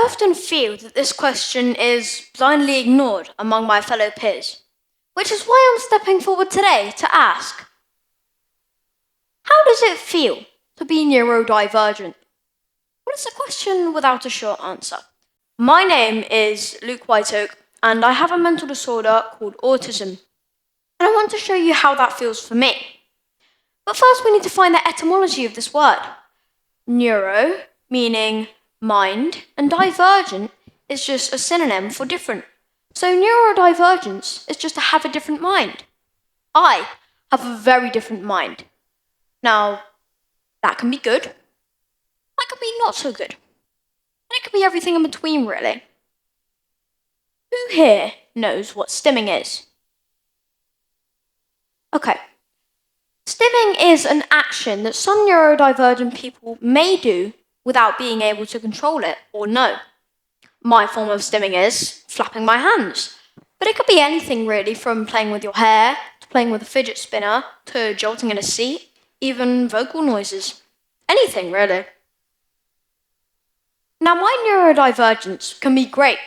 often feel that this question is blindly ignored among my fellow peers, which is why I'm stepping forward today to ask, how does it feel to be neurodivergent? Well, it's a question without a short answer. My name is Luke Whiteoak, and I have a mental disorder called autism, and I want to show you how that feels for me. But first we need to find the etymology of this word. Neuro, meaning mind, and divergent is just a synonym for different. So neurodivergence is just to have a different mind. I have a very different mind. Now, that can be good, that can be not so good. And it can be everything in between, really. Who here knows what stimming is? Okay. Stimming is an action that some neurodivergent people may do without being able to control it or know. My form of stimming is flapping my hands. But it could be anything really, from playing with your hair, to playing with a fidget spinner, to jolting in a seat, even vocal noises. Anything really. Now, my neurodivergence can be great.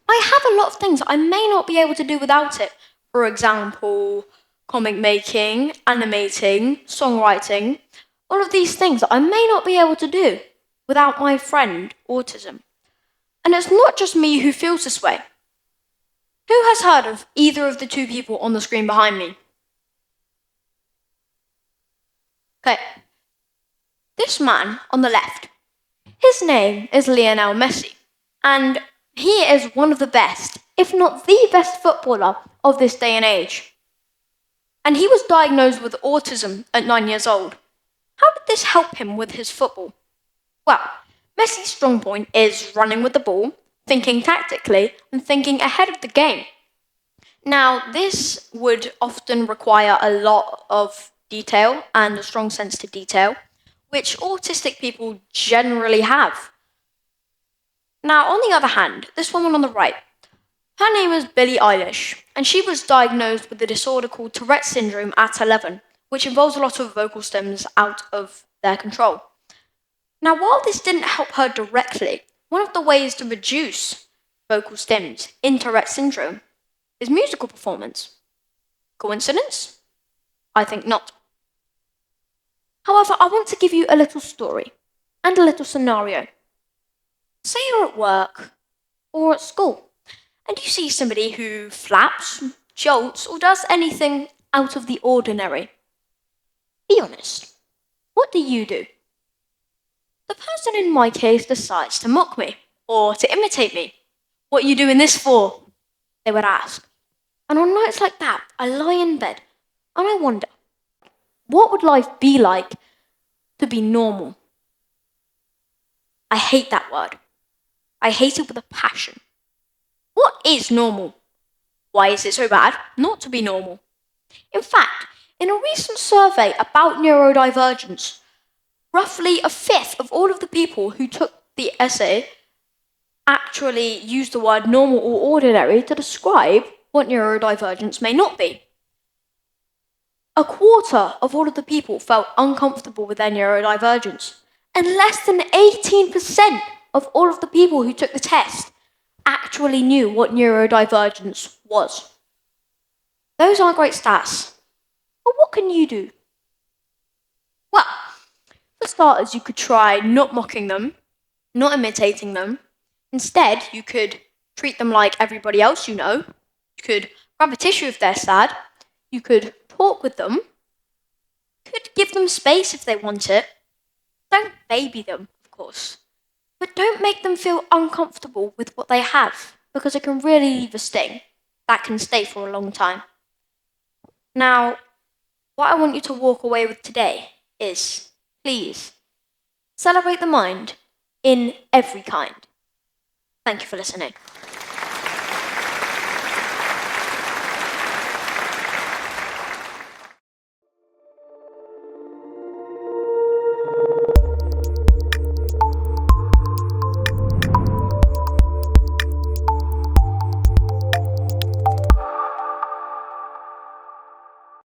I have a lot of things that I may not be able to do without it. For example, comic making, animating, songwriting, all of these things that I may not be able to do without my friend, autism. And it's not just me who feels this way. Who has heard of either of the two people on the screen behind me? Okay. This man on the left, his name is Lionel Messi, and he is one of the best, if not the best footballer of this day and age. And he was diagnosed with autism at 9 years old. How did this help him with his football? Well, Messi's strong point is running with the ball, thinking tactically, and thinking ahead of the game. Now, this would often require a lot of detail and a strong sense to detail, which autistic people generally have. Now, on the other hand, this woman on the right, her name is Billie Eilish, and she was diagnosed with a disorder called Tourette syndrome at 11, which involves a lot of vocal stems out of their control. Now, while this didn't help her directly, one of the ways to reduce vocal stems in Tourette syndrome is musical performance. Coincidence? I think not. However, I want to give you a little story and a little scenario. Say you're at work or at school, and you see somebody who flaps, jolts, or does anything out of the ordinary. Be honest. What do you do? The person in my case decides to mock me or to imitate me. What are you doing this for? They would ask. And on nights like that, I lie in bed and I wonder, what would life be like to be normal? I hate that word. I hate it with a passion. What is normal? Why is it so bad not to be normal? In fact, in a recent survey about neurodivergence, roughly a fifth of all of the people who took the essay actually used the word normal or ordinary to describe what neurodivergence may not be. A quarter of all of the people felt uncomfortable with their neurodivergence, and less than 18% of all of the people who took the test actually knew what neurodivergence was. Those aren't great stats. But what can you do? Well, for starters, you could try not mocking them, not imitating them. Instead, you could treat them like everybody else you know. You could grab a tissue if they're sad. You could talk with them. You could give them space if they want it. Don't baby them, of course. But don't make them feel uncomfortable with what they have, because it can really leave a sting that can stay for a long time. Now, what I want you to walk away with today is, please, celebrate the mind in every kind. Thank you for listening.